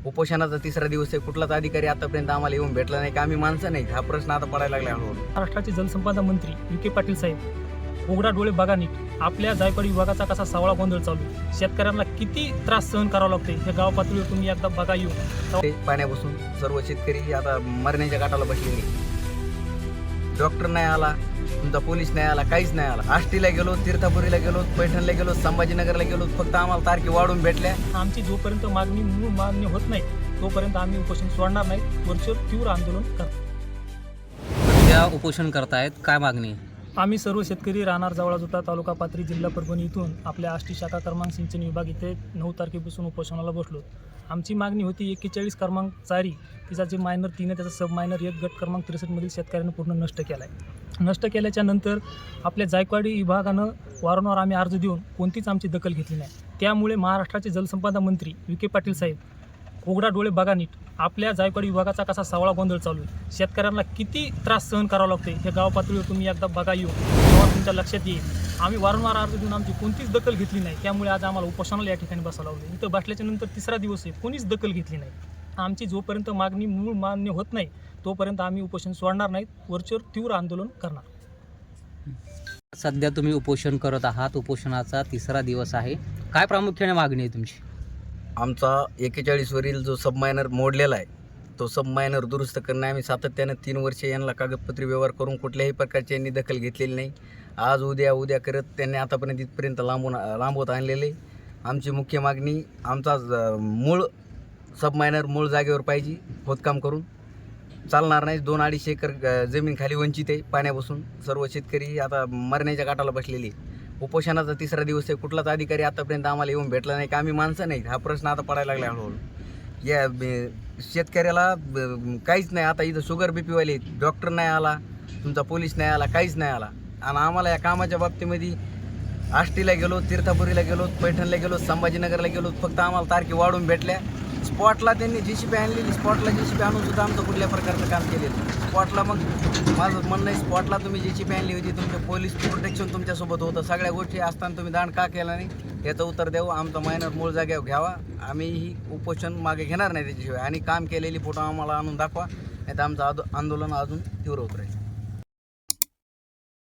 उपोषणाचा तिसरा दिवस आहे. कुठलाच अधिकारी आतापर्यंत आम्हाला येऊन भेटला नाही की आम्ही माणसं नाही. हा प्रश्न आता पडायला लागला हळूहळू. महाराष्ट्राचे जलसंपदा मंत्री विखे पाटील साहेब उघडा डोळे बघा नीट आपल्या जायकवाडी विभागाचा कसा सावळा गोंधळ चालू आहे. शेतकऱ्यांना किती त्रास सहन करावा लागतोय हे गाव पातळीवर तुम्ही एकदा बघा येऊ. ते पाण्यापासून सर्व शेतकरी आता मरण्याच्या काठाला बसलेले. डॉक्टर नाही आला, तुमचा पोलीस नाही आला, काहीच नाही आला. आष्टीला गेलो, तीर्थापुरीला गेलो, पैठणला गेलो, संभाजीनगरला गेलो, फक्त आम्हाला तारखे वाढून भेटल्या. आमची जोपर्यंत मूळ मागणी होत नाही तोपर्यंत आम्ही उपोषण सोडणार नाही. वरचेवर तीव्र आंदोलन करणार. त्या उपोषण करतायत, काय मागणी आहे? आम्ही सर्व शेतकरी राहणार जवळजुटा तालुका पाथरी जिल्हा परभणी इथून आपल्या आष्टी शाखा क्रमांक सिंचन विभाग इथे 9 तारखेपासून उपोषणाला बसलो. आमची मागणी होती 41 क्रमांक 4 तिचा जे मायनर 3 आहे त्याचा सब मायनर 1 गट क्रमांक 63 मधील शेतकऱ्यांना पूर्ण नष्ट केला आहे. नष्ट केल्याच्या नंतर आपल्या जायकवाडी विभागानं वारंवार आम्ही अर्ज देऊन कोणतीच आमची दखल घेतली नाही. त्यामुळे महाराष्ट्राचे जलसंपदा मंत्री विखे पाटील साहेब उघडा डोळे बघा नीट आपल्या जायकवाडी विभागाचा कसा सावळा गोंधळ चालू आहे. शेतकऱ्यांना किती त्रास सहन करावा लागतोय हे गाव पातळीवर तुम्ही एकदा बघा येऊ. तेव्हा तुमच्या लक्षात येईल. आम्ही वारंवार अर्ज देऊन आमची कोणतीच दखल घेतली नाही. त्यामुळे आज आम्हाला उपोषणाला या ठिकाणी बसावं लागलं. इथं बसल्याच्या नंतर तिसरा दिवस आहे, कोणीच दखल घेतली नाही. आमची जोपर्यंत मूळ मान्य होत नाही तोपर्यंत आम्ही उपोषण सोडणार नाहीत. वरचेवर तीव्र आंदोलन करणार. सध्या तुम्ही उपोषण करत आहात, उपोषणाचा तिसरा दिवस आहे. काय प्रामुख्याने मागणी आहे तुमची? आमचा 41 वरील जो सबमायनर मोडलेला आहे तो सबमायनर दुरुस्त करणे. आम्ही सातत्यानं 3 वर्षे यांना कागदपत्री व्यवहार करून कुठल्याही प्रकारची यांनी दखल घेतलेली नाही. आज उद्या करत त्यांनी आतापर्यंत इथपर्यंत लांबवत आणलेले. आमची मुख्य मागणी आमचा मूळ सबमायनर मूळ जागेवर पाहिजे. खोदकाम करून चालणार नाही. 2-2.5 एकर जमीन खाली वंचित आहे पाण्यापासून. सर्व शेतकरी आता मरण्याच्या काठाला बसलेले. उपोषणाचा तिसरा दिवस आहे. कुठलाच अधिकारी आतापर्यंत आम्हाला येऊन भेटला नाही की आम्ही माणसं नाही. हा प्रश्न आता पडायला लागला हळूहळू. या शेतकऱ्याला काहीच नाही. आता इथं शुगर बीपीवाले, डॉक्टर नाही आला, तुमचा पोलीस नाही आला, काहीच नाही आला. आणि आम्हाला या कामाच्या बाबतीमध्ये आष्टीला गेलो, तीर्थापुरीला गेलो, पैठणला गेलो, संभाजीनगरला गेलो, फक्त आम्हाला तारखे वाढून भेटल्या. स्पॉटला त्यांनी JCB आणलेली. स्पॉटला JCB आणून सुद्धा आमचं कुठल्या प्रकारचं काम केलेलं. स्पॉटला मग माझं म्हणणं आहे, स्पॉटला तुम्ही JCB आणली होती, तुमचे पोलीस प्रोटेक्शन तुमच्यासोबत होतं, सगळ्या गोष्टी असताना तुम्ही दांड का केला नाही याचं उत्तर द्यावं. आमचा मायनर मूळ जागेवर घ्यावा. आम्ही ही उपोषण मागे घेणार नाही त्याच्याशिवाय. आणि काम केलेली फोटो आम्हाला आणून दाखवा, नाही तर आमचं आंदोलन अजून तीव्र होत राहील.